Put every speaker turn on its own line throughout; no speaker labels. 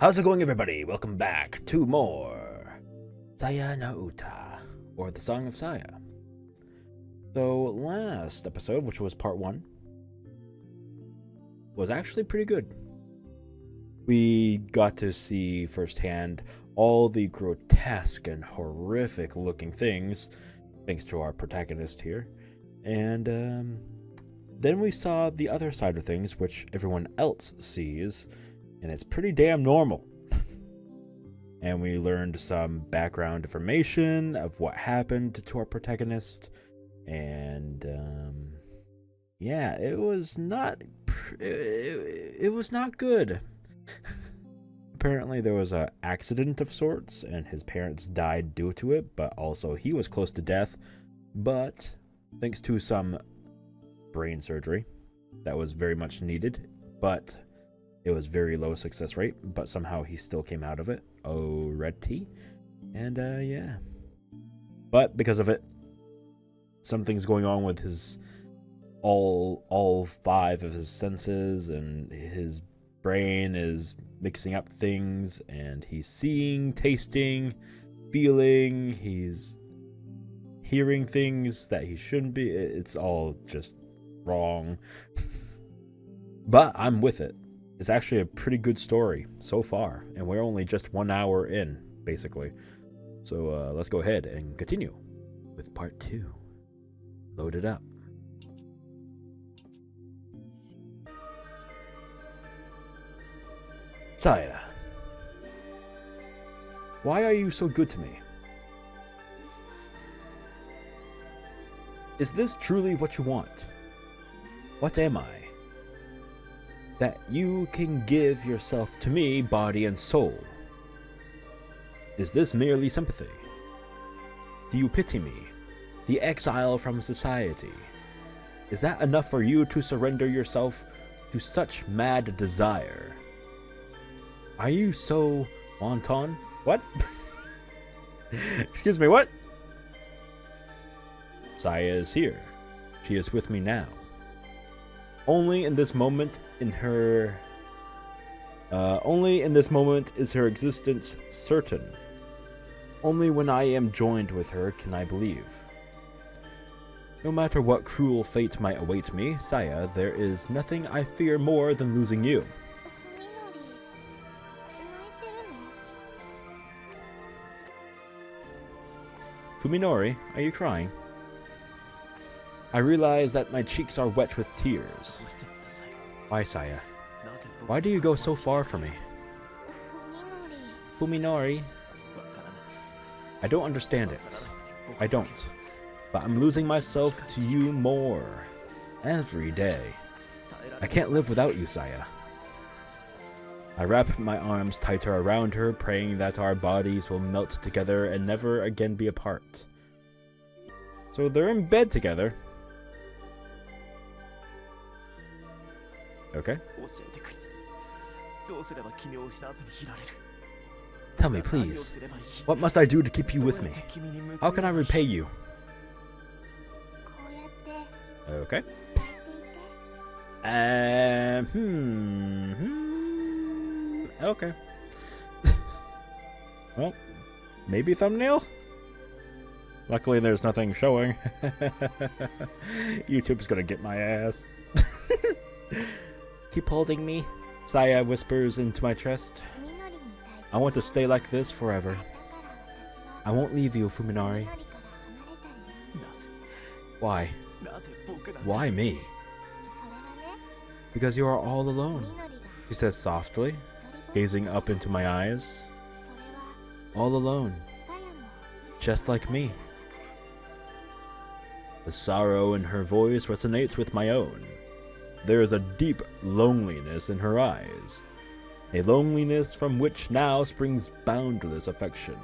How's it going, everybody? Welcome back to more Saya no Uta, or the Song of Saya. So last episode, which was part 1, was actually pretty good. We got to see firsthand all the grotesque and horrific looking things, thanks to our protagonist here. And then we saw the other side of things, which everyone else sees, and it's pretty damn normal. And we learned some background information of what happened to our protagonist, and yeah, it was not good. Apparently there was an accident of sorts, and his parents died due to it, but also he was close to death, but thanks to some brain surgery that was very much needed, but it was very low success rate, but somehow he still came out of it. Oh, red tea. And yeah. But because of it, something's going on with his all 5 of his senses, and his brain is mixing up things, and he's seeing, tasting, feeling, he's hearing things that he shouldn't be. It's all just wrong. But I'm with it. It's actually a pretty good story so far, and we're only just 1 hour in, basically. So let's go ahead and continue with part 2. Load it up. Saya, why are you so good to me? Is this truly what you want? What am I? That you can give yourself to me, body and soul. Is this merely sympathy? Do you pity me, the exile from society? Is that enough for you to surrender yourself to such mad desire? Are you so wanton? What? Excuse me, what? Saya is here. She is with me now. Only in this moment is her existence certain. Only when I am joined with her can I believe. No matter what cruel fate might await me, Saya, there is nothing I fear more than losing you. Fuminori, are you crying? I realize that my cheeks are wet with tears. Why, Saya? Why do you go so far from me? Fuminori? I don't understand it. I don't. But I'm losing myself to you more. Every day. I can't live without you, Saya. I wrap my arms tighter around her, praying that our bodies will melt together and never again be apart. So they're in bed together. Okay. Tell me, please. What must I do to keep you with me? How can I repay you? Okay. Okay. Well, maybe thumbnail? Luckily there's nothing showing. YouTube's gonna get my ass. Keep holding me, Saya whispers into my chest. I want to stay like this forever. I won't leave you, Fuminori. Why? Why me? Because you are all alone, she says softly, gazing up into my eyes. All alone. Just like me. The sorrow in her voice resonates with my own. There is a deep loneliness in her eyes, a loneliness from which now springs boundless affection.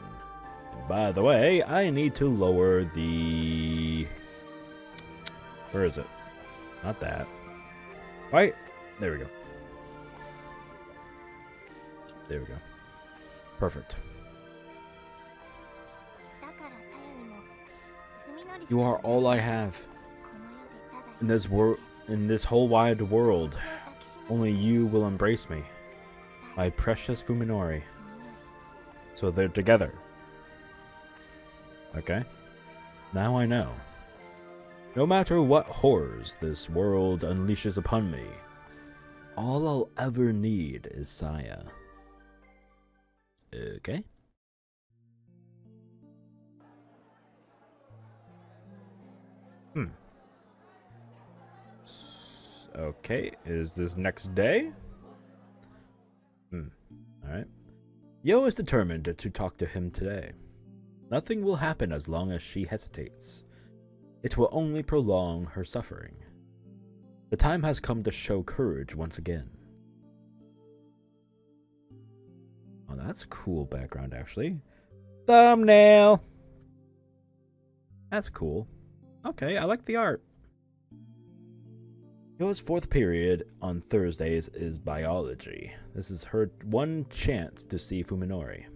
And by the way, I need to lower the... Where is it? Not that. Right? There we go. There we go. Perfect. You are all I have. In this whole wide world, only you will embrace me. My precious Fuminori. So they're together. Okay. Now I know. No matter what horrors this world unleashes upon me, all I'll ever need is Saya. Okay. Okay, is this next day? Alright. Yo is determined to talk to him today. Nothing will happen as long as she hesitates. It will only prolong her suffering. The time has come to show courage once again. Oh, that's a cool background, actually. Thumbnail! That's cool. Okay, I like the art. Yo's fourth period on Thursdays is biology. This is her one chance to see Fuminori.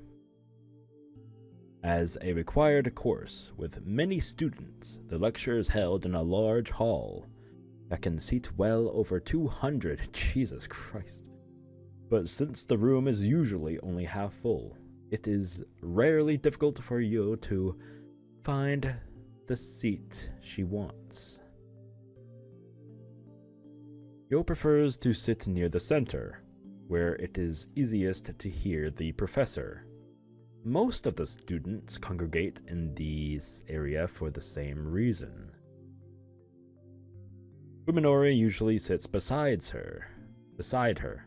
As a required course, with many students, the lecture is held in a large hall that can seat well over 200. Jesus Christ. But since the room is usually only half full, it is rarely difficult for Yo to find the seat she wants. Yo prefers to sit near the center, where it is easiest to hear the professor. Most of the students congregate in this area for the same reason. Fuminori usually sits beside her.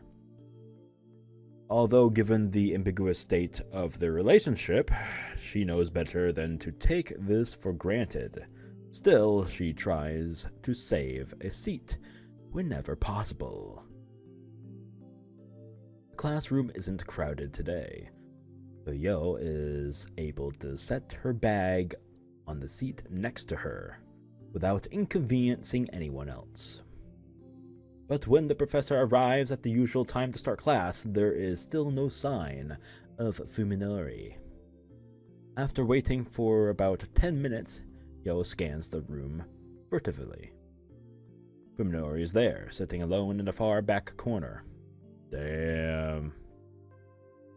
Although given the ambiguous state of their relationship, she knows better than to take this for granted. Still, she tries to save a seat whenever possible. The classroom isn't crowded today, so Yo is able to set her bag on the seat next to her without inconveniencing anyone else. But when the professor arrives at the usual time to start class, there is still no sign of Fuminori. After waiting for about 10 minutes, Yo scans the room furtively. Fuminori is there, sitting alone in the far back corner. Damn.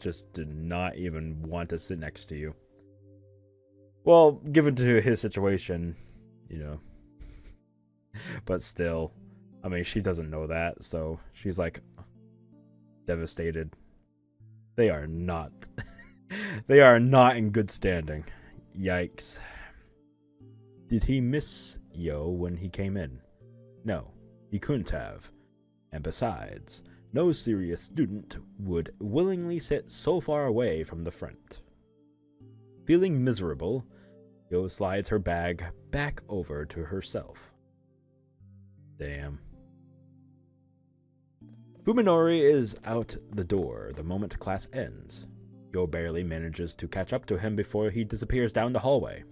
Just did not even want to sit next to you. Well, given to his situation, you know. But still, I mean, she doesn't know that, so she's like devastated. They are not. They are not in good standing. Yikes. Did he miss Yo when he came in? No, he couldn't have. And besides, no serious student would willingly sit so far away from the front. Feeling miserable, Yo slides her bag back over to herself. Damn. Fuminori is out the door the moment class ends. Yo barely manages to catch up to him before he disappears down the hallway.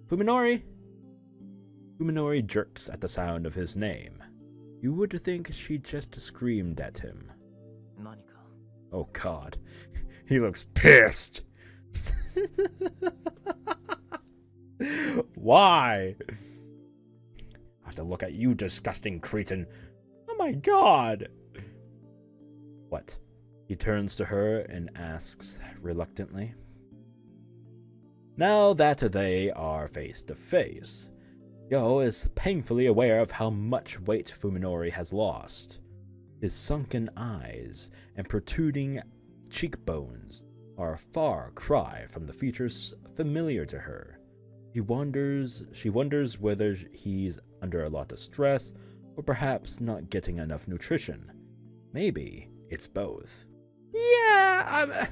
Fuminori! Fuminori jerks at the sound of his name. You would think she just screamed at him. Oh god. He looks pissed! Why? I have to look at you, disgusting cretin. Oh my god! What? He turns to her and asks reluctantly. Now that they are face to face, Yo is painfully aware of how much weight Fuminori has lost. His sunken eyes and protruding cheekbones are a far cry from the features familiar to her. She wonders whether he's under a lot of stress or perhaps not getting enough nutrition. Maybe it's both. Yeah,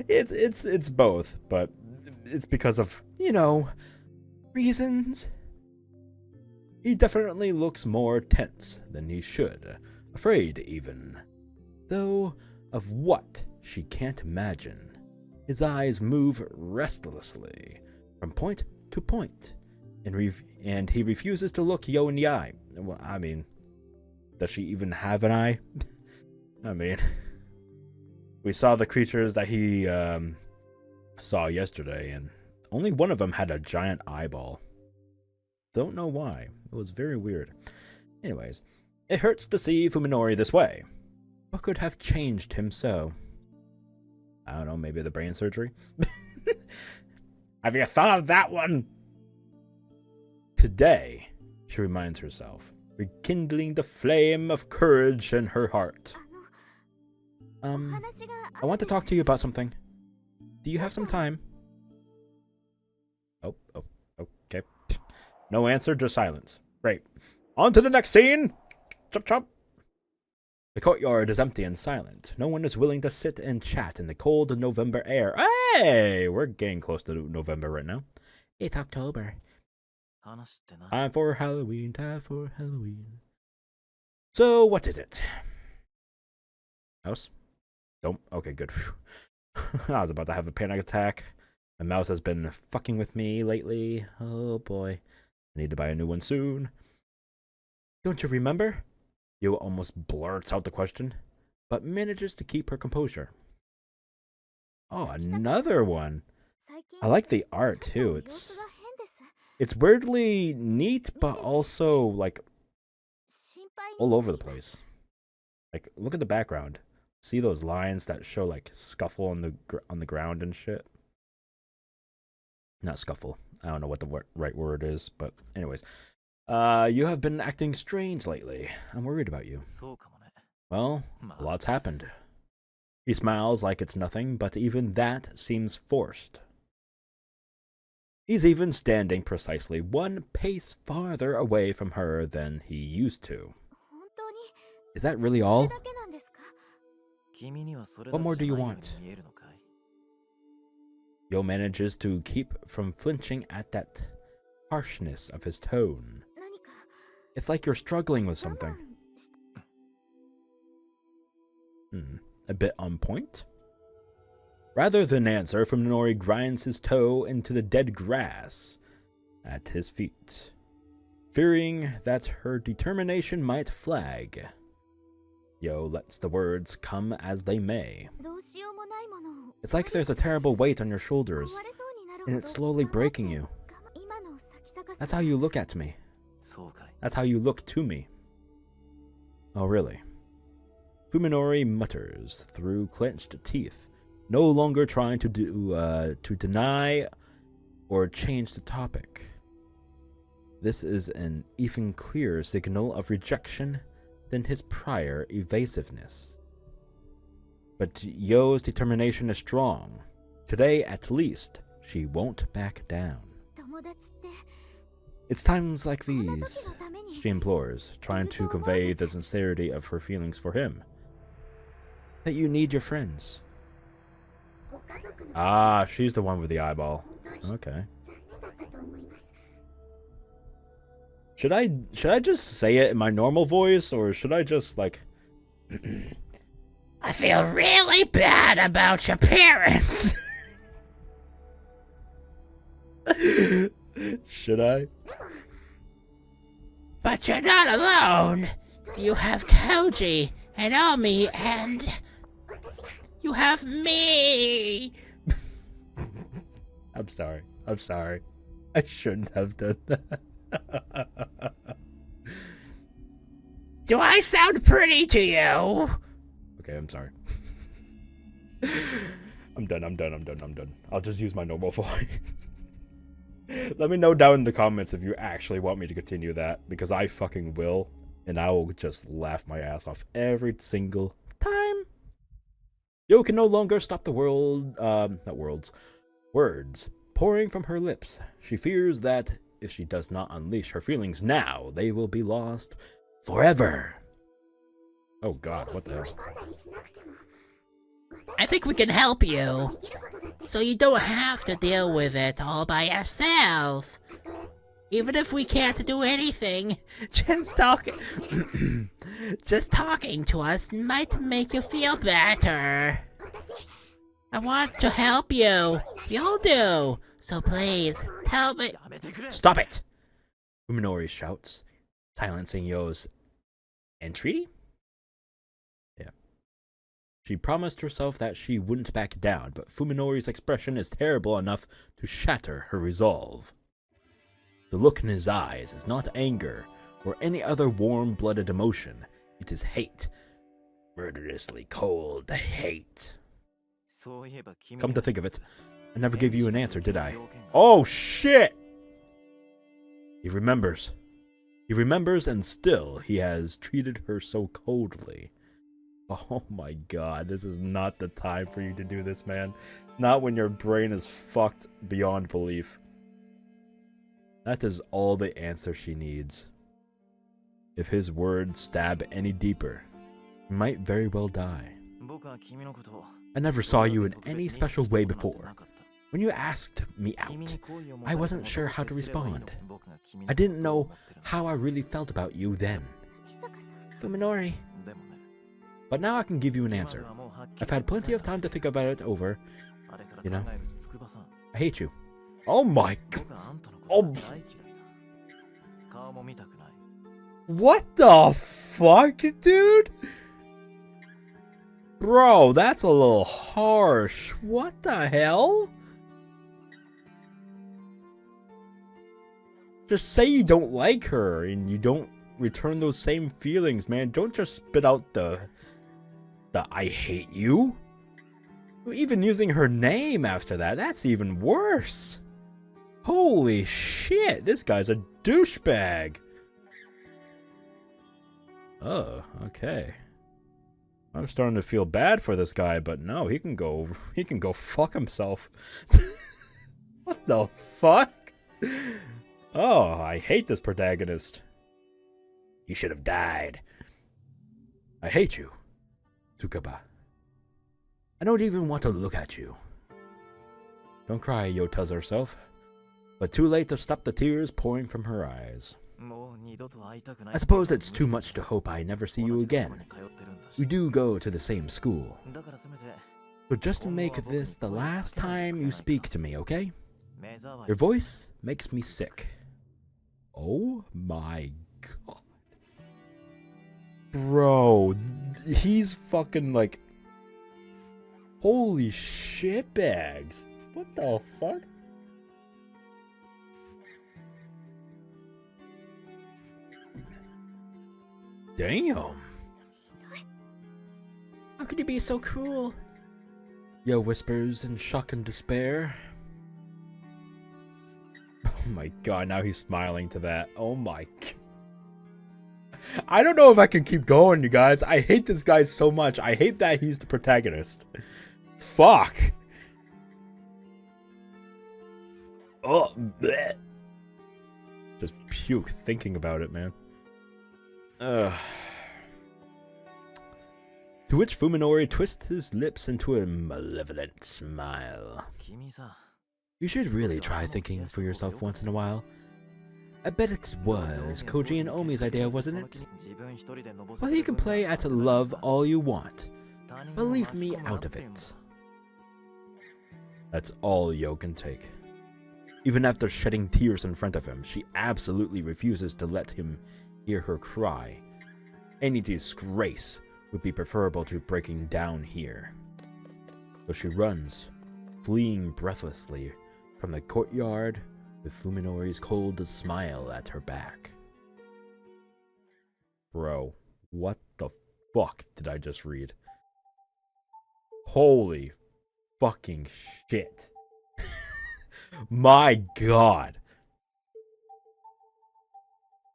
it's both, but it's because of, you know, reasons. He definitely looks more tense than he should, afraid even. Though of what, she can't imagine. His eyes move restlessly from point to point, and he refuses to look Yo in the eye. Well, I mean, does she even have an eye? I mean, we saw the creatures that he saw yesterday, and only one of them had a giant eyeball. Don't know why. It was very weird. Anyways, it hurts to see Fuminori this way. What could have changed him so? I don't know, maybe the brain surgery? Have you thought of that one? Today, she reminds herself, rekindling the flame of courage in her heart. I want to talk to you about something. Do you have some time? Oh, okay. No answer, just silence. Great. On to the next scene! Chop chop! The courtyard is empty and silent. No one is willing to sit and chat in the cold November air. Hey! We're getting close to November right now. It's October. Time for Halloween, time for Halloween. So, what is it? Mouse? Don't? Okay, good. I was about to have a panic attack. My mouse has been fucking with me lately. Oh boy. I need to buy a new one soon. Don't you remember? Yo almost blurts out the question, but manages to keep her composure. Oh, another one. I like the art too. It's weirdly neat, but also like all over the place. Like, look at the background. See those lines that show like scuffle on the ground and shit? Not scuffle. I don't know what the right word is, but anyways. You have been acting strange lately. I'm worried about you. Well, a lot's happened. He smiles like it's nothing, but even that seems forced. He's even standing precisely one pace farther away from her than he used to. Is that really all? What more do you want? Yo manages to keep from flinching at that harshness of his tone. It's like you're struggling with something. A bit on point? Rather than answer, Fuminori grinds his toe into the dead grass at his feet, fearing that her determination might flag. Yo lets the words come as they may. It's like there's a terrible weight on your shoulders, and it's slowly breaking you. That's how you look at me. That's how you look to me. Oh, really? Fuminori mutters through clenched teeth, no longer trying to deny or change the topic. This is an even clearer signal of rejection than his prior evasiveness. But Yo's determination is strong. Today, at least, she won't back down. It's times like these, she implores, trying to convey the sincerity of her feelings for him, that you need your friends. Ah, she's the one with the eyeball. Okay. Should I just say it in my normal voice, or should I just, like... I feel really bad about your parents! Should I? But you're not alone! You have Koji, and Omi, and... you have me! I'm sorry. I shouldn't have done that. Do I sound pretty to you? Okay, I'm sorry. I'm done. I'll just use my normal voice. Let me know down in the comments if you actually want me to continue that, because I fucking will, and I will just laugh my ass off every single time. Yo can no longer stop the words pouring from her lips. She fears that if she does not unleash her feelings now, they will be lost forever. Oh god, what the hell? I think we can help you, so you don't have to deal with it all by yourself. Even if we can't do anything, just talking to us might make you feel better. I want to help you. We all do. So please, tell me. Stop it! Fuminori shouts, silencing Yo's entreaty. Yeah. She promised herself that she wouldn't back down, but Fuminori's expression is terrible enough to shatter her resolve. The look in his eyes is not anger or any other warm-blooded emotion. It is hate, murderously cold hate. Come to think of it, I never gave you an answer, did I? Oh shit! He remembers. He remembers, and still he has treated her so coldly. Oh my god, this is not the time for you to do this, man. Not when your brain is fucked beyond belief. That is all the answer she needs. If his words stab any deeper, he might very well die. I never saw you in any special way before. When you asked me out, I wasn't sure how to respond. I didn't know how I really felt about you then. Fuminori. But now I can give you an answer. I've had plenty of time to think about it over. You know, I hate you. Oh my god. Oh. What the fuck, dude? Bro, that's a little harsh. What the hell? Just say you don't like her and you don't return those same feelings, man. Don't just spit out the I hate you. Even using her name after that, that's even worse. Holy shit, this guy's a douchebag. Oh, okay. I'm starting to feel bad for this guy, but no, he can go fuck himself. What the fuck? Oh, I hate this protagonist. You should have died. I hate you, Tsukaba. I don't even want to look at you. Don't cry, Yo tells herself, but too late to stop the tears pouring from her eyes. I suppose it's too much to hope I never see you again. We do go to the same school. So just make this the last time you speak to me, okay? Your voice makes me sick. Oh my god. Bro, he's fucking like... Holy shitbags. What the fuck? Damn. How could you be so cruel? Yo whispers in shock and despair. Oh my god, now he's smiling to that. Oh my god. I don't know if I can keep going, you guys. I hate this guy so much. I hate that he's the protagonist. Fuck. Oh, bleh. Just puke thinking about it, man. To which Fuminori twists his lips into a malevolent smile. You should really try thinking for yourself once in a while. I bet it was Koji and Omi's idea, wasn't it? Well, you can play at love all you want, but leave me out of it. That's all Yo can take. Even after shedding tears in front of him, she absolutely refuses to let him hear her cry. Any disgrace would be preferable to breaking down here. So she runs, fleeing breathlessly from the courtyard with Fuminori's cold smile at her back. Bro, what the fuck did I just read? Holy fucking shit. My god.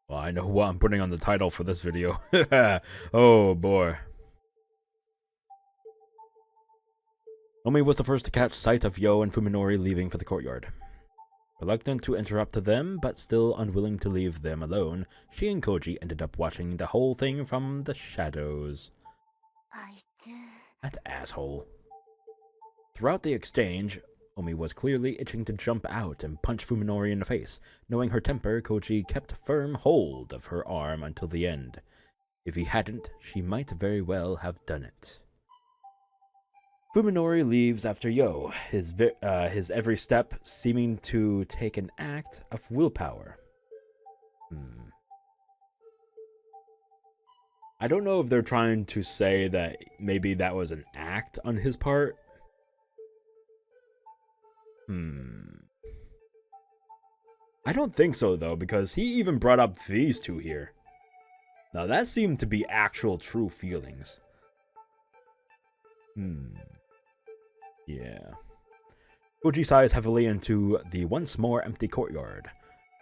Well, I know what I'm putting on the title for this video. Oh boy. Omi was the first to catch sight of Yo and Fuminori leaving for the courtyard. Reluctant to interrupt them, but still unwilling to leave them alone, she and Koji ended up watching the whole thing from the shadows. That asshole. Throughout the exchange, Omi was clearly itching to jump out and punch Fuminori in the face. Knowing her temper, Koji kept firm hold of her arm until the end. If he hadn't, she might very well have done it. Fuminori leaves after Yo, his every step seeming to take an act of willpower. I don't know if they're trying to say that maybe that was an act on his part. I don't think so, though, because he even brought up these two here. Now, that seemed to be actual true feelings. Yeah. Koji sighs heavily into the once more empty courtyard,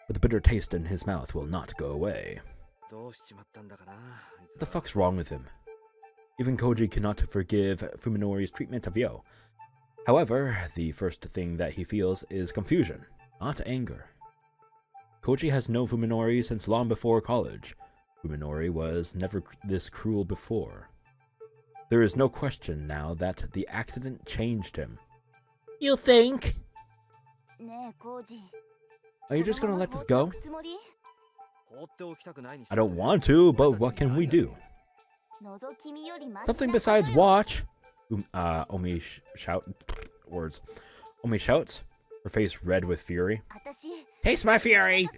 but the bitter taste in his mouth will not go away. What the fuck's wrong with him? Even Koji cannot forgive Fuminori's treatment of Yo. However, the first thing that he feels is confusion, not anger. Koji has known Fuminori since long before college. Fuminori was never this cruel before. There is no question now that the accident changed him. You think? Are you just gonna let this go? I don't want to, but what can we do? Something besides watch. Omi shouts, her face red with fury. Taste my fury!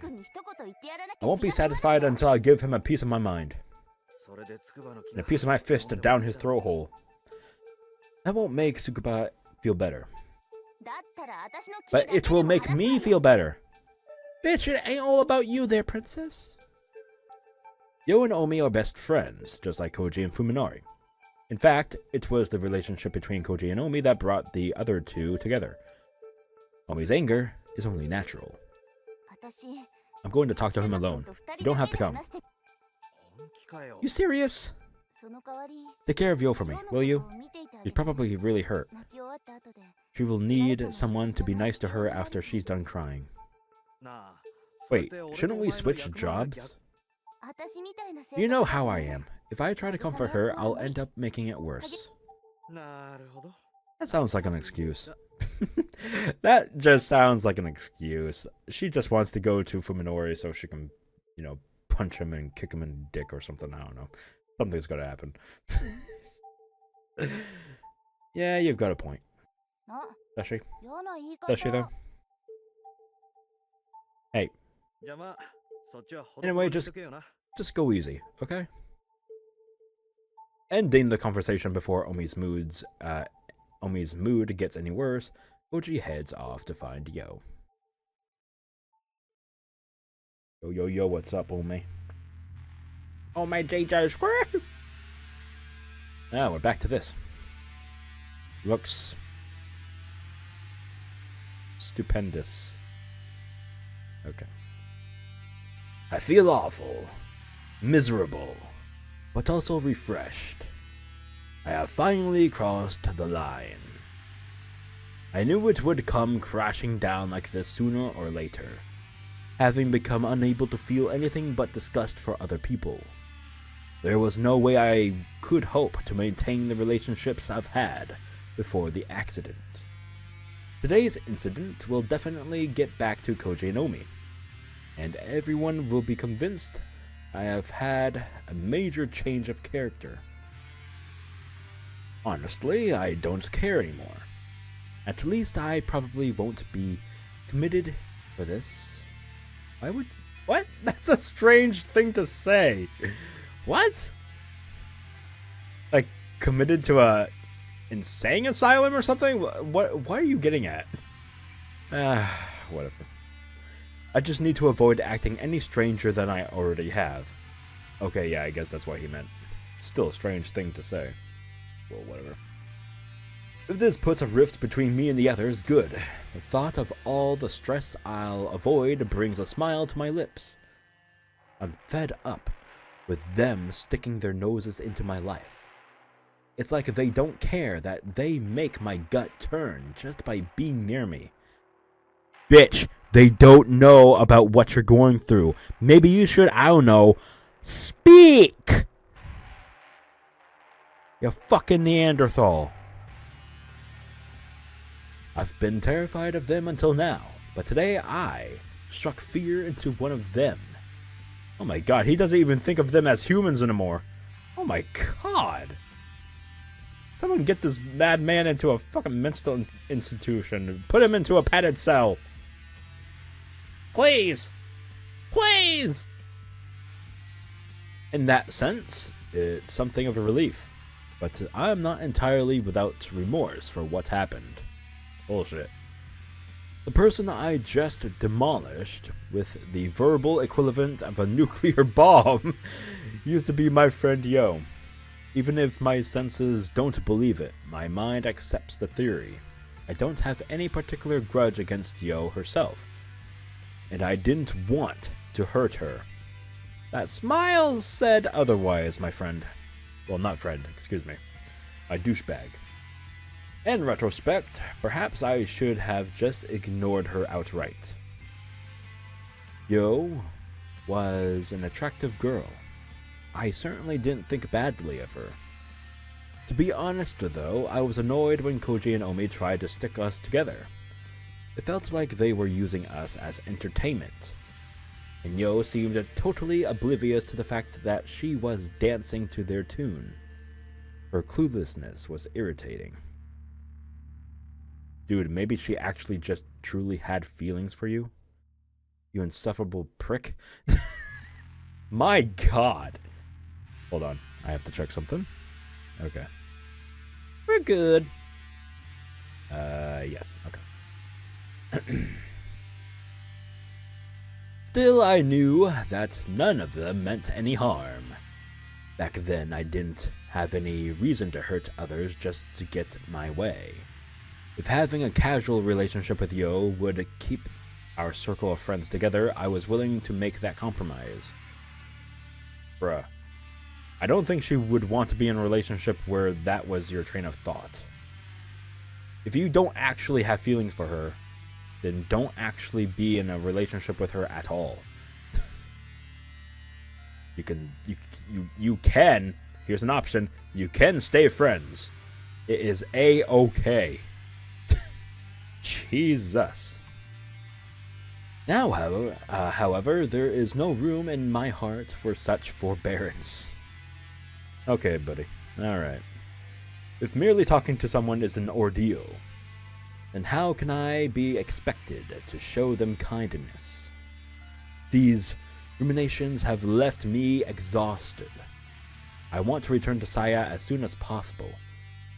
I won't be satisfied until I give him a piece of my mind. And a piece of my fist down his throat hole. That won't make Tsukuba feel better. But it will make me feel better. Bitch, it ain't all about you there, princess. Yo and Omi are best friends, just like Koji and Fuminori. In fact, it was the relationship between Koji and Omi that brought the other two together. Omi's anger is only natural. I'm going to talk to him alone. You don't have to come. You serious? Take care of Yo for me, will you? She's probably really hurt. She will need someone to be nice to her after she's done crying. Wait, shouldn't we switch jobs? You know how I am. If I try to comfort her, I'll end up making it worse. That sounds like an excuse. That just sounds like an excuse. She just wants to go to Fuminori so she can, punch him and kick him in the dick or something. I don't know. Something's gotta happen. Yeah, you've got a point. Does she? Does she, though? Hey. Anyway, just go easy, okay? Ending the conversation before Omi's mood gets any worse, Koji heads off to find Yo. Yo, what's up, Omi? Oh my JJ. Now we're back to this. Looks stupendous. Okay. I feel awful, miserable, but also refreshed. I have finally crossed the line. I knew it would come crashing down like this sooner or later, having become unable to feel anything but disgust for other people. There was no way I could hope to maintain the relationships I've had before the accident. Today's incident will definitely get back to Koji and Omi, and everyone will be convinced I have had a major change of character. Honestly, I don't care anymore. At least I probably won't be committed for this. What? That's a strange thing to say. What? Like, committed to a insane asylum or something? What are you getting at? Whatever. I just need to avoid acting any stranger than I already have. Okay, yeah, I guess that's what he meant. Still a strange thing to say. Well, whatever. If this puts a rift between me and the others, good. The thought of all the stress I'll avoid brings a smile to my lips. I'm fed up with them sticking their noses into my life. It's like they don't care that they make my gut turn just by being near me. Bitch, they don't know about what you're going through. Maybe you should, I don't know, speak! You fucking Neanderthal. I've been terrified of them until now, but today I struck fear into one of them. Oh my god, he doesn't even think of them as humans anymore. Oh my god. Someone get this madman into a fucking mental institution. Put him into a padded cell. Please. Please. In that sense, it's something of a relief. But I'm not entirely without remorse for what happened. Bullshit. The person I just demolished with the verbal equivalent of a nuclear bomb used to be my friend Yo. Even if my senses don't believe it, my mind accepts the theory. I don't have any particular grudge against Yo herself, and I didn't want to hurt her. That smile said otherwise, my friend. Well, not friend, excuse me. My douchebag. In retrospect, perhaps I should have just ignored her outright. Yo was an attractive girl. I certainly didn't think badly of her. To be honest, though, I was annoyed when Koji and Omi tried to stick us together. It felt like they were using us as entertainment. And Yo seemed totally oblivious to the fact that she was dancing to their tune. Her cluelessness was irritating. Dude, maybe she actually just truly had feelings for you? You insufferable prick. My god. Hold on, I have to check something. Okay. We're good. Yes, okay. Still, I knew that none of them meant any harm. Back then, I didn't have any reason to hurt others just to get my way. If having a casual relationship with Yo would keep our circle of friends together, I was willing to make that compromise. Bruh. I don't think she would want to be in a relationship where that was your train of thought. If you don't actually have feelings for her, then don't actually be in a relationship with her at all. You can, here's an option, you can stay friends. It is A-okay. Jesus. Now, however, there is no room in my heart for such forbearance. Okay, buddy. Alright. If merely talking to someone is an ordeal, then how can I be expected to show them kindness? These ruminations have left me exhausted. I want to return to Saya as soon as possible,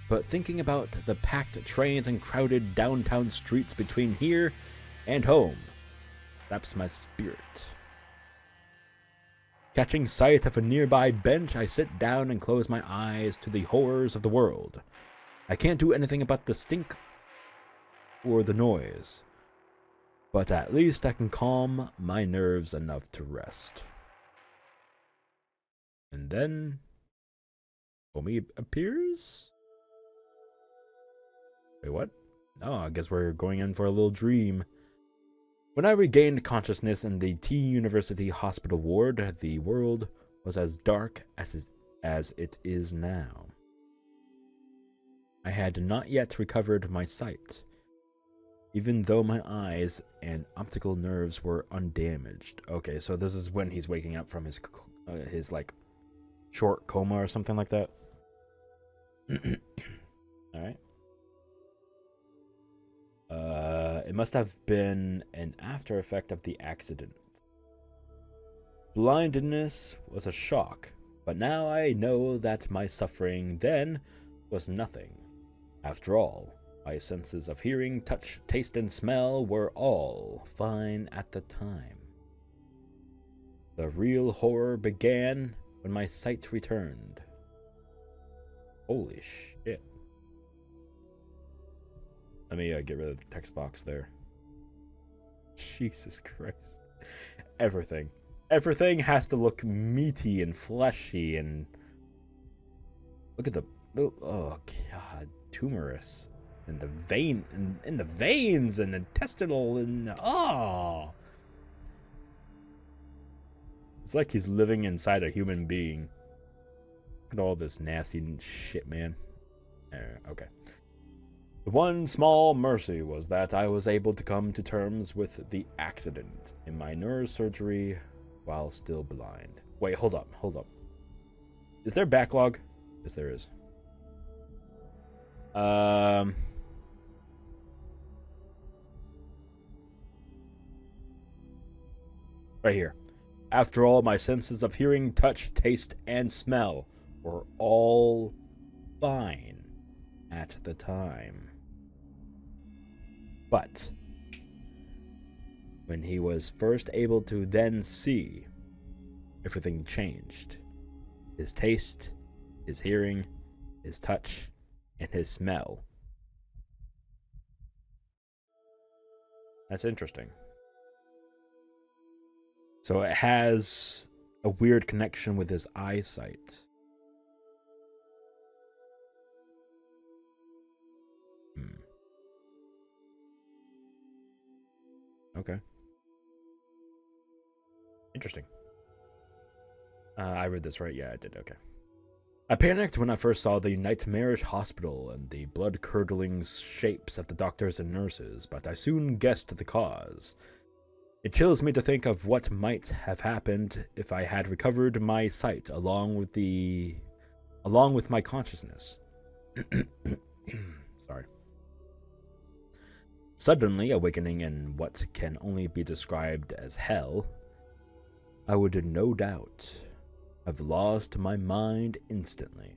but thinking about the packed trains and crowded downtown streets between here and home saps my spirit. Catching sight of a nearby bench, I sit down and close my eyes to the horrors of the world. I can't do anything about the stink or the noise, but at least I can calm my nerves enough to rest. And then Omi appears? Wait, what? Oh, I guess we're going in for a little dream. When I regained consciousness in the T University hospital ward, the world was as dark as it is now. I had not yet recovered my sight, even though my eyes and optical nerves were undamaged. Okay, so this is when he's waking up from his like short coma or something like that. All right. It must have been an after effect of the accident. Blindness was a shock, but now I know that my suffering then was nothing. After all, my senses of hearing, touch, taste, and smell were all fine at the time. The real horror began when my sight returned. Holy shit. Let me get rid of the text box there. Jesus Christ. Everything. Everything has to look meaty and fleshy and... Look at the... Oh, God. Tumorous. And the vein... in the veins and intestinal and... Oh! It's like he's living inside a human being. Look at all this nasty shit, man. Okay. The one small mercy was that I was able to come to terms with the accident in my neurosurgery while still blind. Wait, hold up. Is there backlog? Yes, there is. Right here. After all, my senses of hearing, touch, taste, and smell were all fine at the time. But when he was first able to then see, everything changed. His taste his hearing, his touch, and his smell. That's interesting. So it has a weird connection with his eyesight. Okay. Interesting. I read this right? Yeah, I did. Okay. I panicked when I first saw the nightmarish hospital and the blood-curdling shapes of the doctors and nurses, but I soon guessed the cause. It chills me to think of what might have happened if I had recovered my sight along with my consciousness. Sorry. Suddenly awakening in what can only be described as hell, I would no doubt have lost my mind instantly.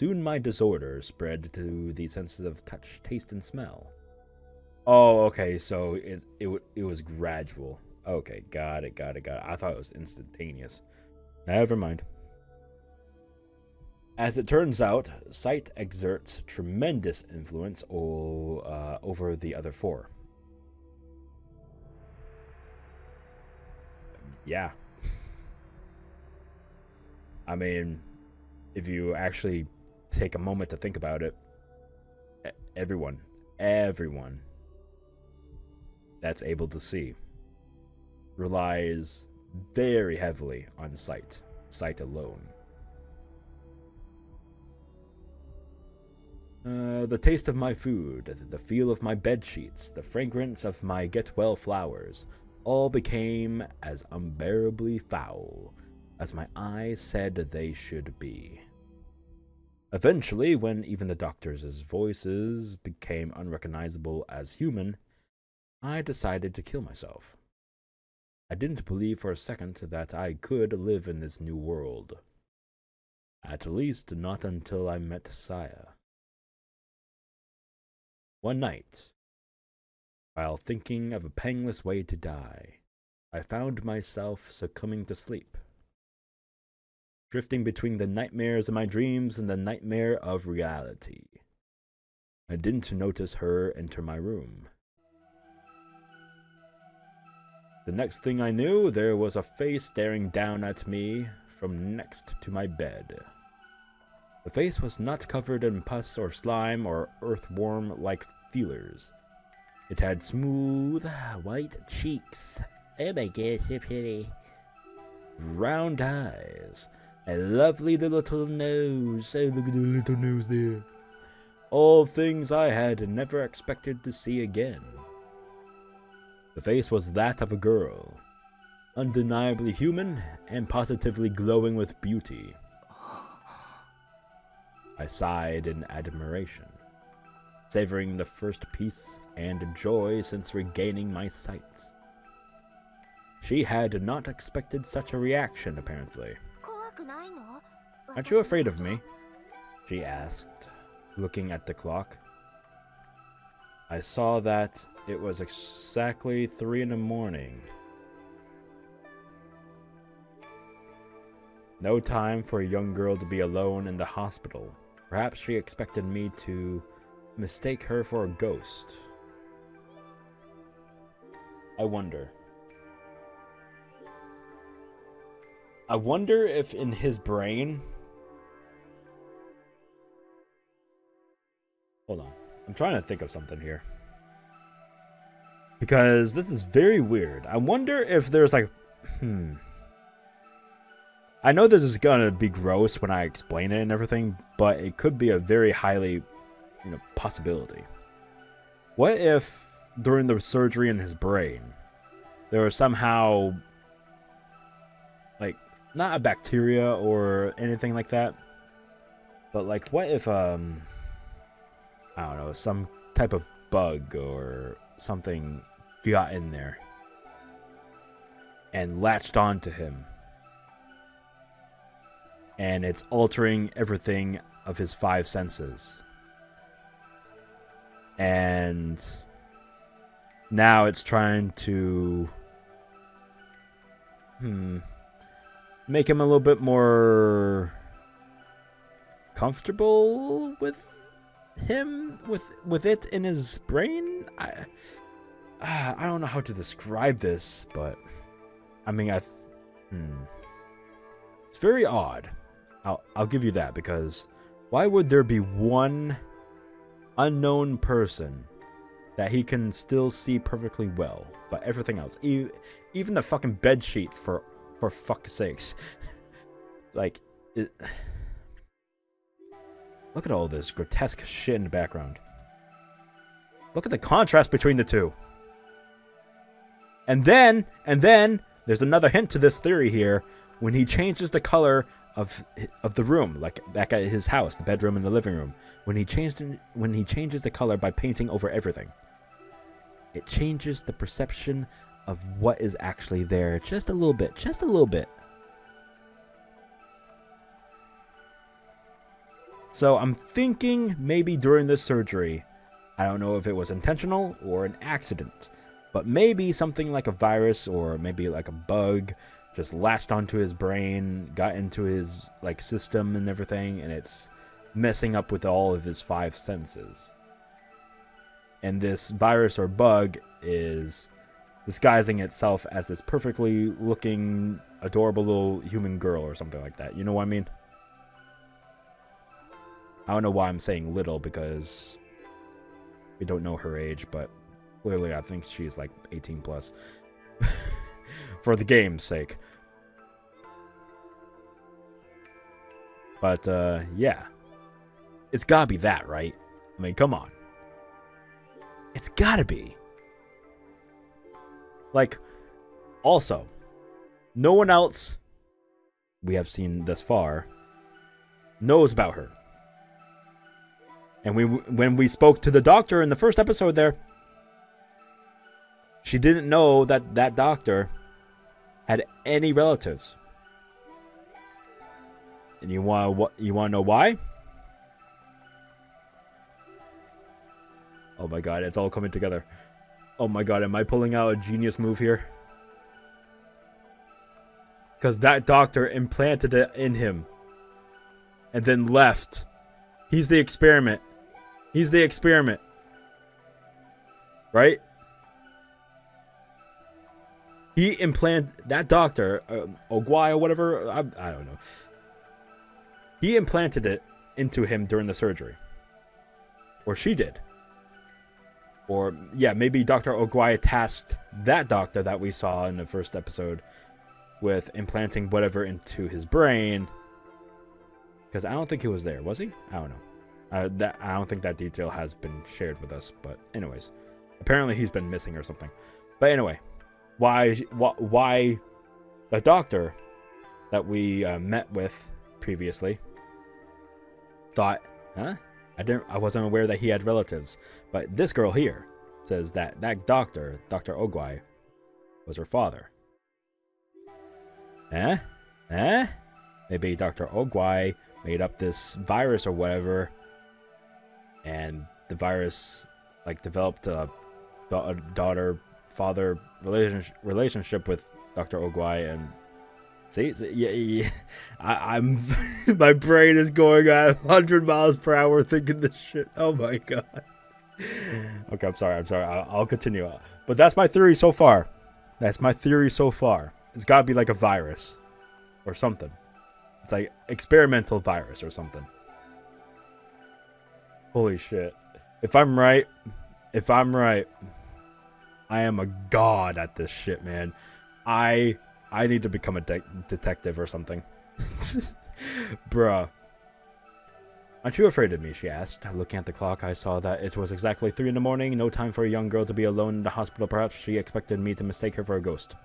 Soon my disorder spread to the senses of touch, taste, and smell. Oh, okay, so it was gradual. Okay, got it. I thought it was instantaneous. Never mind. As it turns out, sight exerts tremendous influence over the other four. Yeah. I mean, if you actually take a moment to think about it, everyone that's able to see relies very heavily on sight alone. The taste of my food, the feel of my bed sheets, the fragrance of my get-well flowers, all became as unbearably foul as my eyes said they should be. Eventually, when even the doctors' voices became unrecognizable as human, I decided to kill myself. I didn't believe for a second that I could live in this new world. At least not until I met Saya. One night, while thinking of a painless way to die, I found myself succumbing to sleep, drifting between the nightmares of my dreams and the nightmare of reality. I didn't notice her enter my room. The next thing I knew, there was a face staring down at me from next to my bed. The face was not covered in pus or slime or earthworm-like feelers. It had smooth, white cheeks. Oh my god, so pretty. Round eyes. A lovely little nose. Oh, look at the little nose there. All things I had never expected to see again. The face was that of a girl, undeniably human and positively glowing with beauty. I sighed in admiration, savoring the first peace and joy since regaining my sight. She had not expected such a reaction, apparently. Aren't you afraid of me? She asked, looking at the clock. I saw that it was exactly 3 a.m. No time for a young girl to be alone in the hospital. Perhaps she expected me to mistake her for a ghost. I wonder if in his brain... Hold on. I'm trying to think of something here. Because this is very weird. I wonder if there's like... I know this is gonna be gross when I explain it and everything, but it could be a very highly, possibility. What if during the surgery in his brain, there was somehow, like, not a bacteria or anything like that, but like, what if, I don't know, some type of bug or something got in there and latched onto him, and it's altering everything of his 5 senses. And now it's trying to make him a little bit more comfortable with him, with it in his brain. I don't know how to describe this, but I mean, it's very odd. I'll give you that, because why would there be one unknown person that he can still see perfectly well, but everything else, even the fucking bed sheets, for fuck's sakes, like it. Look at all this grotesque shit in the background. Look at the contrast between the two. And then there's another hint to this theory here. When he changes the color of the room, like back at his house, the bedroom and the living room, when he changes the color by painting over everything, it changes the perception of what is actually there just a little bit, just a little bit. So I'm thinking maybe during this surgery, I don't know if it was intentional or an accident, but maybe something like a virus or maybe like a bug just latched onto his brain, got into his like system and everything, and it's messing up with all of his 5 senses. And this virus or bug is disguising itself as this perfectly looking, adorable little human girl or something like that. You know what I mean? I don't know why I'm saying little, because we don't know her age, but clearly I think she's like 18 plus. For the game's sake. But, yeah. It's gotta be that, right? I mean, come on. It's gotta be. Like, also, no one else we have seen thus far knows about her. And when we spoke to the doctor in the first episode there, she didn't know that that doctor had any relatives. And you want to know why? Oh my god, it's all coming together. Oh my god, am I pulling out a genius move here? Because that doctor implanted it in him and then left. He's the experiment. He's the experiment. Right? He implanted, that doctor, Ogwai or whatever, I don't know. He implanted it into him during the surgery. Or she did. Or, yeah, maybe Dr. Ogwai tasked that doctor that we saw in the first episode with implanting whatever into his brain. Because I don't think he was there, was he? I don't know. I don't think that detail has been shared with us. But anyways, apparently he's been missing or something. But anyway, why the doctor that we met with previously thought, huh? I wasn't aware that he had relatives. But this girl here says that doctor, Dr. Ogwai, was her father. Eh? Maybe Dr. Ogwai made up this virus or whatever, and the virus like developed a daughter-father relationship with Dr. Ogwai, and see, yeah. I'm my brain is going at 100 miles per hour thinking this shit. Oh my god. Okay, I'm sorry. I'll continue. But that's my theory so far. It's got to be like a virus or something. It's like experimental virus or something. Holy shit. If I'm right, I am a god at this shit, man. I need to become a detective or something. Bruh. Aren't you afraid of me, she asked. Looking at the clock, I saw that it was exactly 3 in the morning. No time for a young girl to be alone in the hospital. Perhaps she expected me to mistake her for a ghost.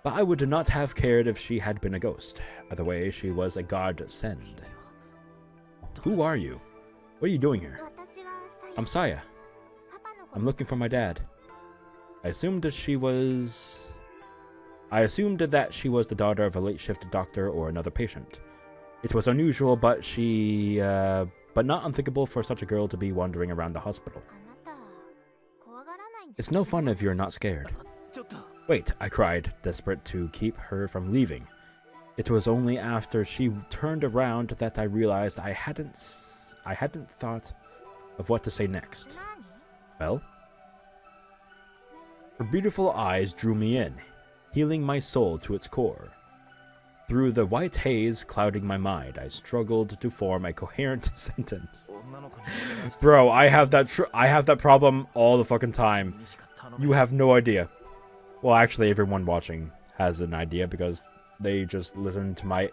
But I would not have cared if she had been a ghost. Either way, she was a godsend. Who are you? What are you doing here? I'm Saya. I'm looking for my dad. I assumed that she was the daughter of a late shift doctor or another patient. It was unusual, but not unthinkable for such a girl to be wandering around the hospital. It's no fun if you're not scared. Wait, I cried, desperate to keep her from leaving. It was only after she turned around that I realized I hadn't thought of what to say next. Well? Her beautiful eyes drew me in, healing my soul to its core. Through the white haze clouding my mind, I struggled to form a coherent sentence. Bro, I have that problem all the fucking time. You have no idea. Well, actually, everyone watching has an idea because they just listen to my,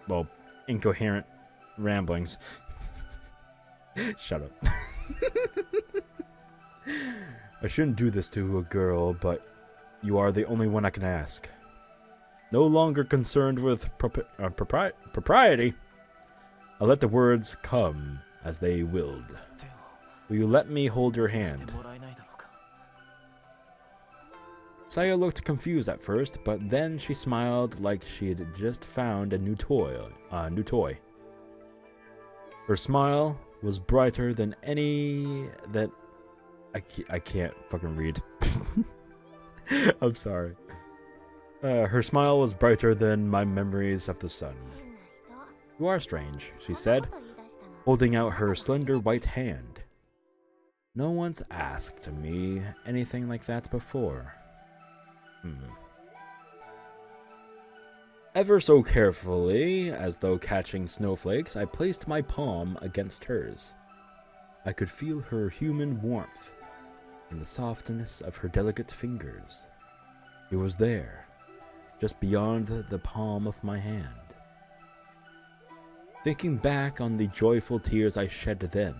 well, incoherent ramblings. Shut up. I shouldn't do this to a girl, but you are the only one I can ask. No longer concerned with propriety, I let the words come as they willed. Will you let me hold your hand? Saya looked confused at first, but then she smiled like she'd just found a new toy. Her smile was brighter than any that I can't fucking read. I'm sorry. Her smile was brighter than my memories of the sun. You are strange, she said, holding out her slender white hand. No one's asked me anything like that before. Ever so carefully, as though catching snowflakes, I placed my palm against hers. I could feel her human warmth in the softness of her delicate fingers. It was there, just beyond the palm of my hand. Thinking back on the joyful tears I shed then,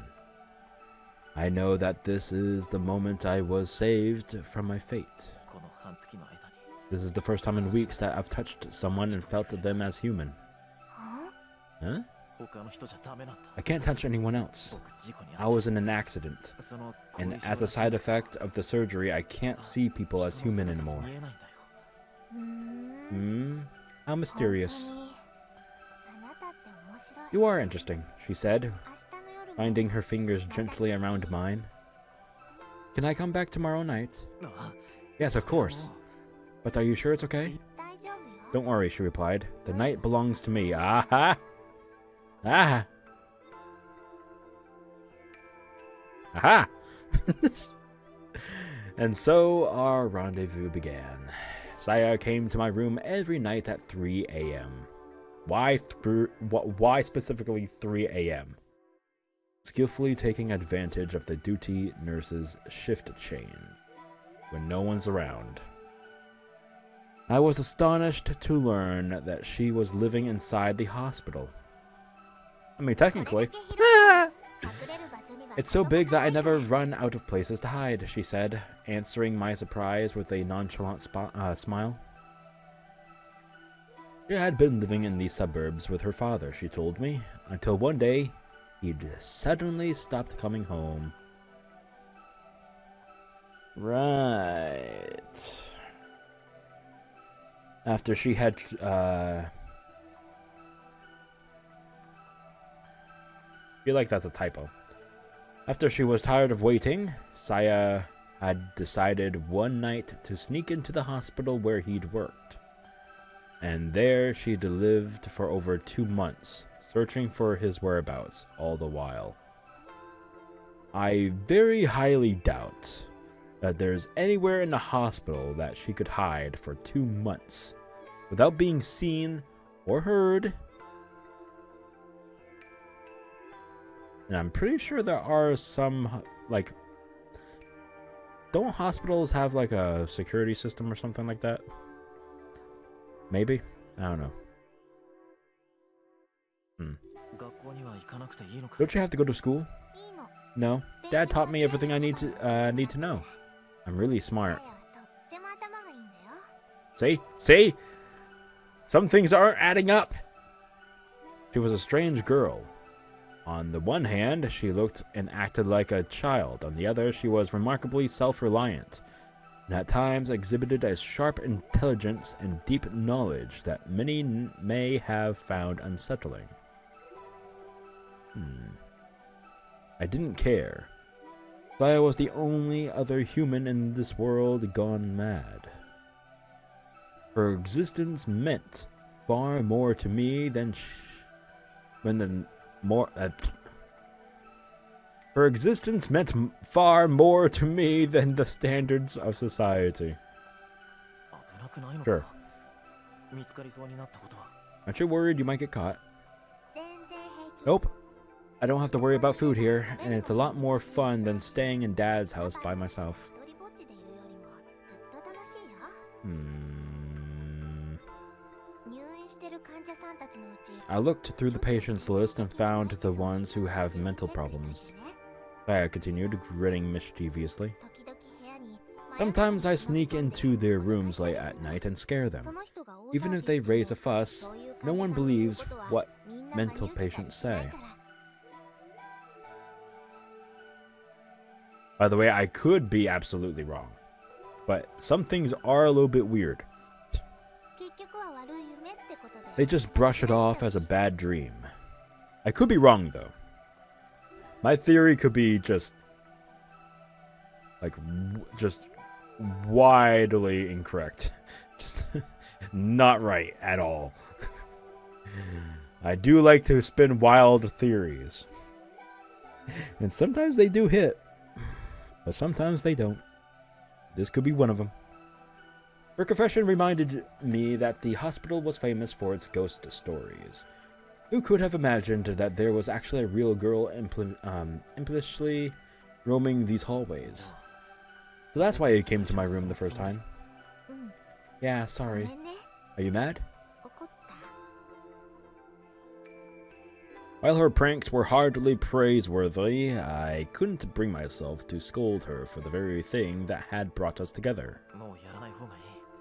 I know that this is the moment I was saved from my fate. This is the first time in weeks that I've touched someone and felt them as human. Huh? I can't touch anyone else. I was in an accident, and as a side effect of the surgery, I can't see people as human anymore. How mysterious. You are interesting, she said, winding her fingers gently around mine. Can I come back tomorrow night? Yes, of course. But are you sure it's okay? Don't worry, she replied. The night belongs to me. Aha! Aha! Aha! And so our rendezvous began. Saya came to my room every night at 3 a.m. Why specifically 3 a.m.? Skillfully taking advantage of the duty nurse's shift change when no one's around. I was astonished to learn that she was living inside the hospital. I mean, technically. It's so big that I never run out of places to hide, she said, answering my surprise with a nonchalant smile. She had been living in the suburbs with her father, she told me, until one day he'd suddenly stopped coming home. Right. After she had I feel like that's a typo. After she was tired of waiting, Saya had decided one night to sneak into the hospital where he'd worked. And there she'd lived for over 2 months, searching for his whereabouts all the while. I very highly doubt that there's anywhere in the hospital that she could hide for 2 months without being seen or heard. And I'm pretty sure there are some, like, don't hospitals have like a security system or something like that? Maybe? I don't know. Don't you have to go to school? No. Dad taught me everything I need to know. I'm really smart. See? See? Some things aren't adding up. She was a strange girl. On the one hand, she looked and acted like a child. On the other, she was remarkably self-reliant, and at times exhibited a sharp intelligence and deep knowledge that many may have found unsettling. I didn't care. Saya was the only other human in this world gone mad. Her existence meant far more to me than her existence meant far more to me than the standards of society. Sure. Aren't you worried you might get caught? Nope. I don't have to worry about food here, and it's a lot more fun than staying in Dad's house by myself. I looked through the patients list and found the ones who have mental problems. I continued, grinning mischievously. Sometimes I sneak into their rooms late at night and scare them. Even if they raise a fuss, no one believes what mental patients say. By the way, I could be absolutely wrong, but some things are a little bit weird. They just brush it off as a bad dream. I could be wrong, though. My theory could be just widely incorrect. Just not right at all. I do like to spin wild theories. And sometimes they do hit. But sometimes they don't. This could be one of them. Her confession reminded me that the hospital was famous for its ghost stories. Who could have imagined that there was actually a real girl impishly roaming these hallways? So that's why you came to my room the first time. Yeah, sorry. Are you mad? While her pranks were hardly praiseworthy, I couldn't bring myself to scold her for the very thing that had brought us together.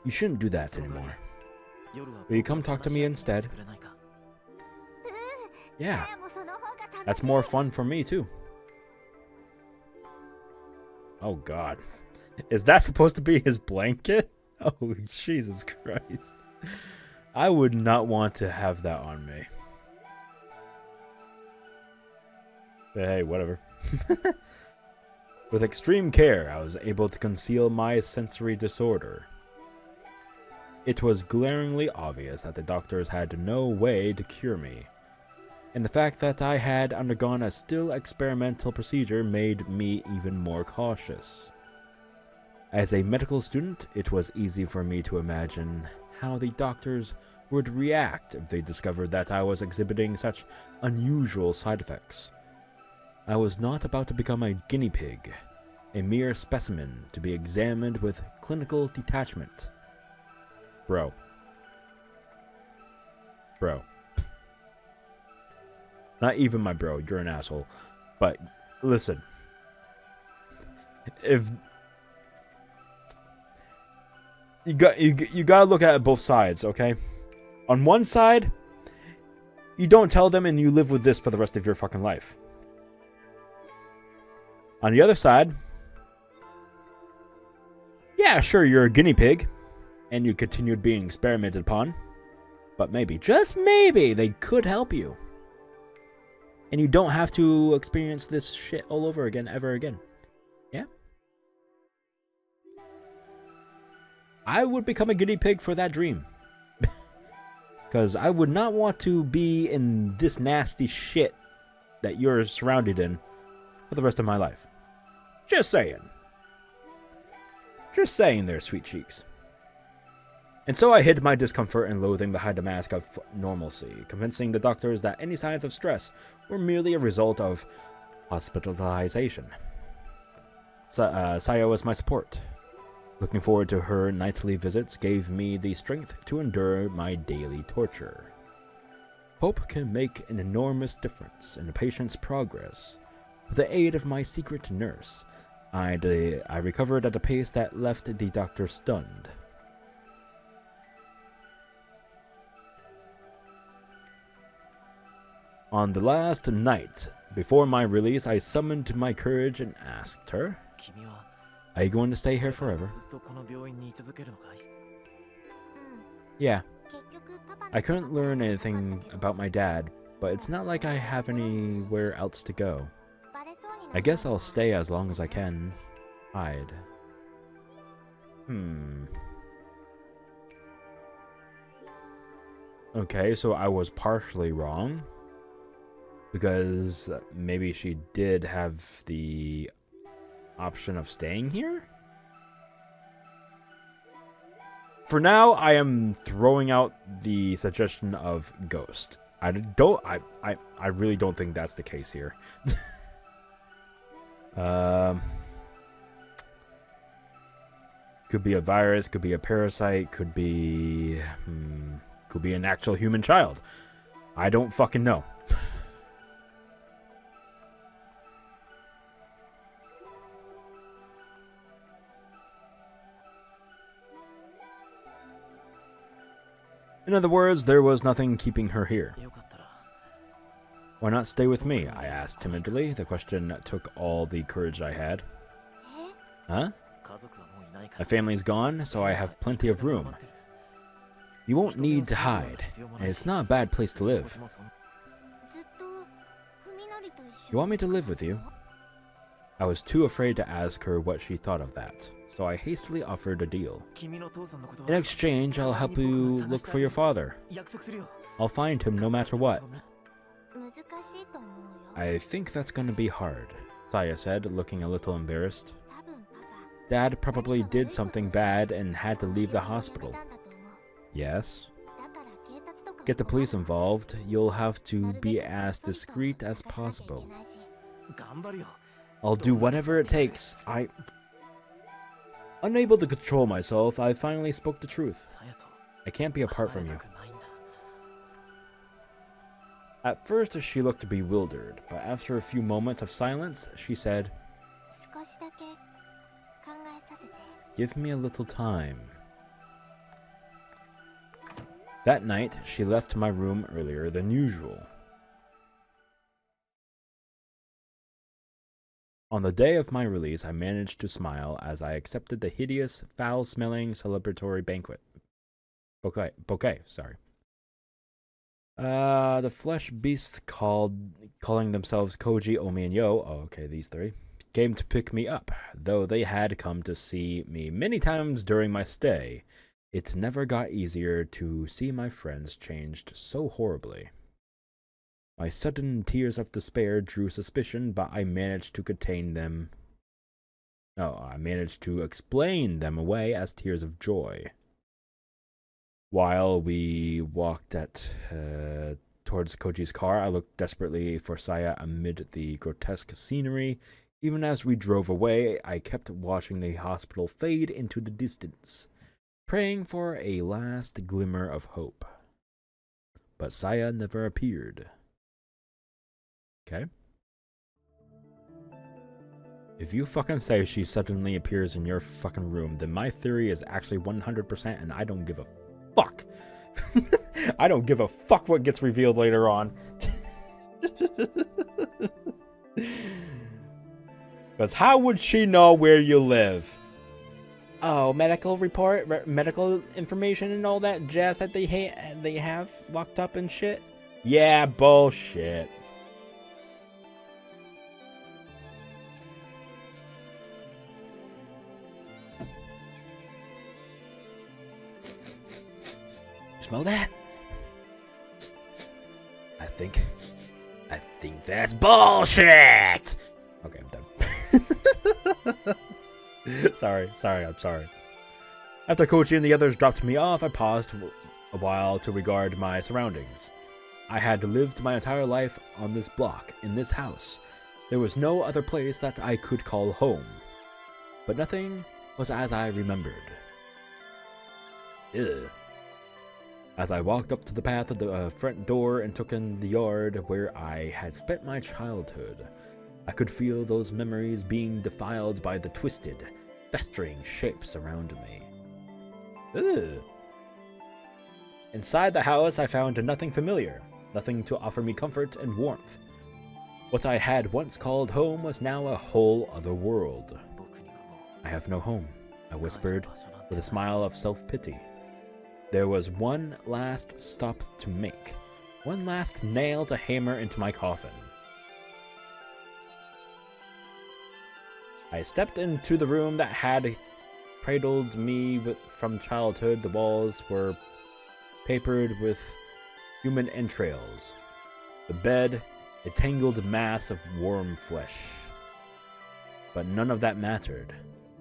You shouldn't do that anymore. Will you come talk to me instead? Yeah, that's more fun for me too. Oh God, is that supposed to be his blanket? Oh Jesus Christ. I would not want to have that on me. But hey, whatever. With extreme care, I was able to conceal my sensory disorder. It was glaringly obvious that the doctors had no way to cure me, and the fact that I had undergone a still experimental procedure made me even more cautious. As a medical student, it was easy for me to imagine how the doctors would react if they discovered that I was exhibiting such unusual side effects. I was not about to become a guinea pig, a mere specimen to be examined with clinical detachment. Bro. Not even my bro, you're an asshole. But listen, if you gotta look at it both sides, okay? On one side, you don't tell them and you live with this for the rest of your fucking life. On the other side, yeah, sure, you're a guinea pig, and you continued being experimented upon, but maybe, just maybe, they could help you. And you don't have to experience this shit all over again, ever again. Yeah? I would become a guinea pig for that dream. Because I would not want to be in this nasty shit that you're surrounded in for the rest of my life. Just saying. Just saying there, sweet cheeks. And so I hid my discomfort and loathing behind a mask of normalcy, convincing the doctors that any signs of stress were merely a result of hospitalization. Saya was my support. Looking forward to her nightly visits gave me the strength to endure my daily torture. Hope can make an enormous difference in a patient's progress. With the aid of my secret nurse, I recovered at a pace that left the doctor stunned. On the last night before my release, I summoned my courage and asked her, "Are you going to stay here forever?" Yeah. I couldn't learn anything about my dad, but it's not like I have anywhere else to go. I guess I'll stay as long as I can. Hide. Okay, so I was partially wrong. Because maybe she did have the option of staying here? For now, I am throwing out the suggestion of ghost. I really don't think that's the case here. Could be a virus, could be a parasite, could be an actual human child. I don't fucking know. In other words, there was nothing keeping her here. Why not stay with me? I asked timidly. The question took all the courage I had. Huh? My family's gone, so I have plenty of room. You won't need to hide, and it's not a bad place to live. You want me to live with you? I was too afraid to ask her what she thought of that, so I hastily offered a deal. In exchange, I'll help you look for your father. I'll find him no matter what. I think that's gonna be hard, Saya said, looking a little embarrassed. Dad probably did something bad and had to leave the hospital. Yes? Get the police involved. You'll have to be as discreet as possible. I'll do whatever it takes. Unable to control myself, I finally spoke the truth. I can't be apart from you. At first, she looked bewildered, but after a few moments of silence, she said, "Give me a little time." That night, she left my room earlier than usual. On the day of my release, I managed to smile as I accepted the hideous, foul-smelling celebratory banquet. Bouquet, sorry. The flesh beasts calling themselves Koji, Omi, and Yo, okay, these three, came to pick me up. Though they had come to see me many times during my stay, it never got easier to see my friends changed so horribly. My sudden tears of despair drew suspicion, but I managed to contain them. I managed to explain them away as tears of joy. While we walked towards Koji's car, I looked desperately for Saya amid the grotesque scenery. Even as we drove away, I kept watching the hospital fade into the distance, praying for a last glimmer of hope. But Saya never appeared. Okay. If you fucking say she suddenly appears in your fucking room, then my theory is actually 100% and I don't give a fuck. I don't give a fuck what gets revealed later on. Because how would she know where you live? Oh, medical report, medical information and all that jazz that they have locked up and shit? Yeah, bullshit. Smell that? I think that's bullshit. Okay, I'm done. sorry, I'm sorry. After Kochi and the others dropped me off, I paused a while to regard my surroundings. I had lived my entire life on this block, in this house. There was no other place that I could call home. But nothing was as I remembered. Ugh. As I walked up to the path of the front door and took in the yard where I had spent my childhood, I could feel those memories being defiled by the twisted, festering shapes around me. Ugh. Inside the house, I found nothing familiar, nothing to offer me comfort and warmth. What I had once called home was now a whole other world. I have no home, I whispered, with a smile of self-pity. There was one last stop to make, one last nail to hammer into my coffin. I stepped into the room that had cradled me from childhood. The walls were papered with human entrails. The bed, a tangled mass of warm flesh. But none of that mattered.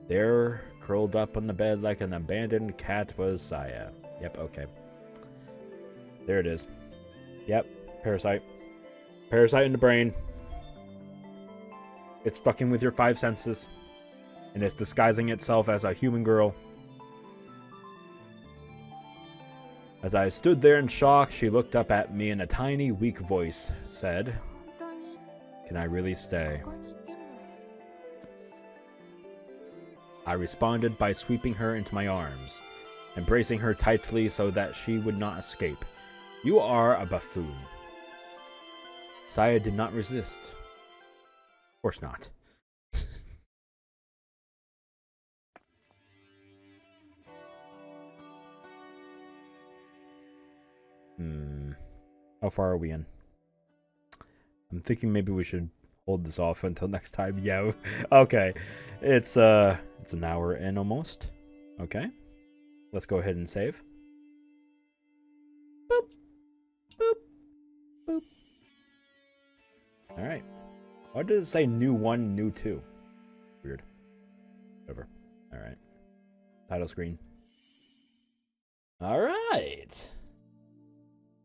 There, curled up on the bed like an abandoned cat, was Saya. Yep, okay. There it is. Yep, parasite. Parasite in the brain. It's fucking with your 5 senses. And it's disguising itself as a human girl. As I stood there in shock, she looked up at me in a tiny, weak voice, said, "Can I really stay?" I responded by sweeping her into my arms, embracing her tightly so that she would not escape. "You are a buffoon." Saya did not resist. Of course not. How far are we in? I'm thinking maybe we should hold this off until next time. Yeah. Okay. It's an hour in almost. Okay. Let's go ahead and save. Boop. Boop. Boop. Alright. Why does it say new 1, new 2? Weird. Whatever. Alright. Title screen. Alright.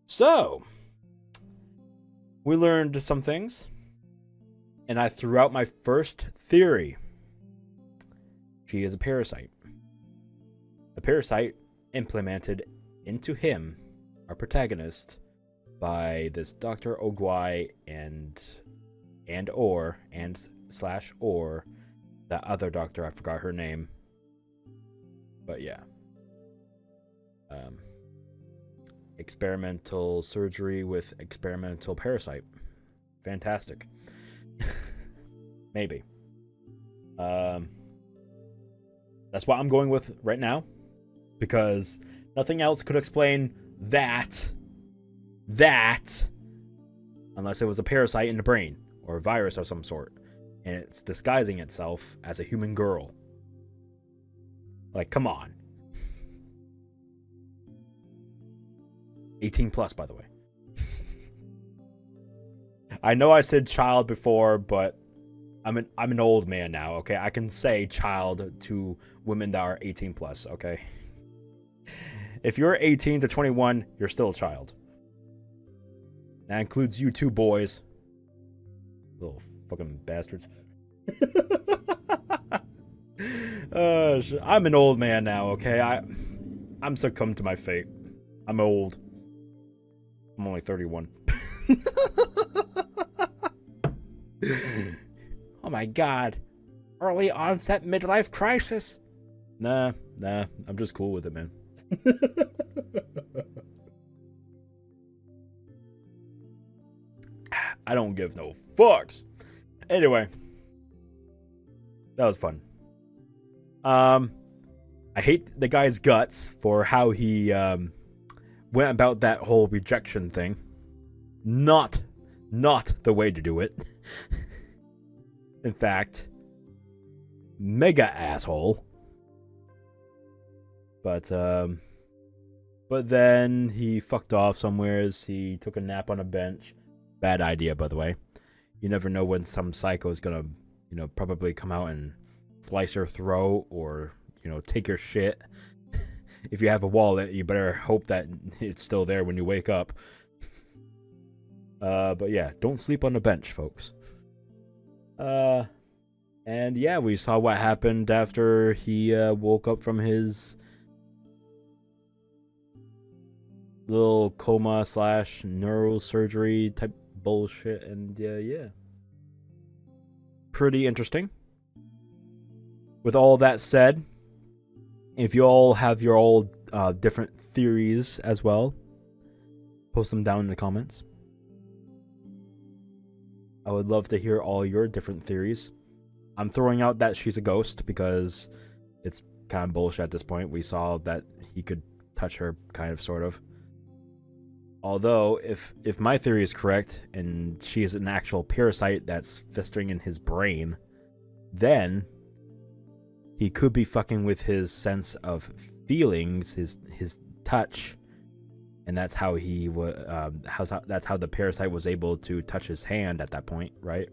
So, we learned some things, and I threw out my first theory. She is a parasite. A parasite implemented into him, our protagonist, by this Dr. Ogwai and that other doctor, I forgot her name. But yeah. Experimental surgery with experimental parasite. Fantastic. Maybe. That's what I'm going with right now. Because nothing else could explain that. Unless it was a parasite in the brain. Or a virus of some sort. And it's disguising itself as a human girl. Like, come on. 18 plus, by the way. I know I said child before, but I'm an old man now, okay? I can say child to women that are 18 plus, okay? If you're 18 to 21, you're still a child. That includes you two boys. Little fucking bastards. I'm an old man now, okay? I'm succumbed to my fate. I'm old. I'm only 31. Oh my god. Early onset midlife crisis. Nah, I'm just cool with it, man. I don't give no fucks. Anyway. That was fun. I hate the guy's guts for how he went about that whole rejection thing. Not the way to do it. In fact, mega asshole. But then he fucked off somewheres. He took a nap on a bench. Bad idea, by the way. You never know when some psycho is gonna, probably come out and slice your throat or, take your shit. If you have a wallet, you better hope that it's still there when you wake up. But yeah, don't sleep on the bench, folks. And yeah, we saw what happened after he woke up from his little coma / neurosurgery type bullshit, and yeah. Pretty interesting. With all that said, if you all have your all different theories as well, post them down in the comments. I would love to hear all your different theories. I'm throwing out that she's a ghost because it's kind of bullshit at this point. We saw that he could touch her, kind of, sort of. Although, if my theory is correct, and she is an actual parasite that's festering in his brain, then he could be fucking with his sense of feelings, his touch, and that's how he was. That's how the parasite was able to touch his hand at that point, right?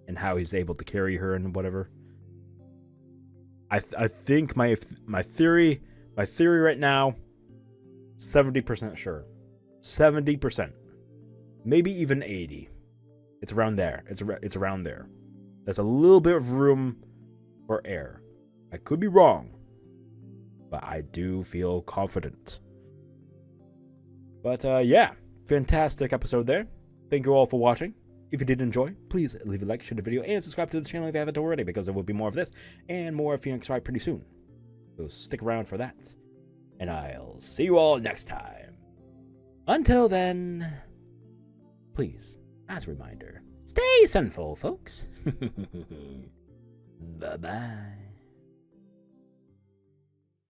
And how he's able to carry her and whatever. I think my theory right now, 70% sure, 70%, maybe even 80. It's around there. It's around there. There's a little bit of room for error. I could be wrong, but I do feel confident. But yeah, fantastic episode there. Thank you all for watching. If you did enjoy, please leave a like, share the video, and subscribe to the channel if you haven't already, because there will be more of this and more Phoenix Wright pretty soon. So stick around for that. And I'll see you all next time. Until then, please, as a reminder, stay sinful, folks. Bye-bye.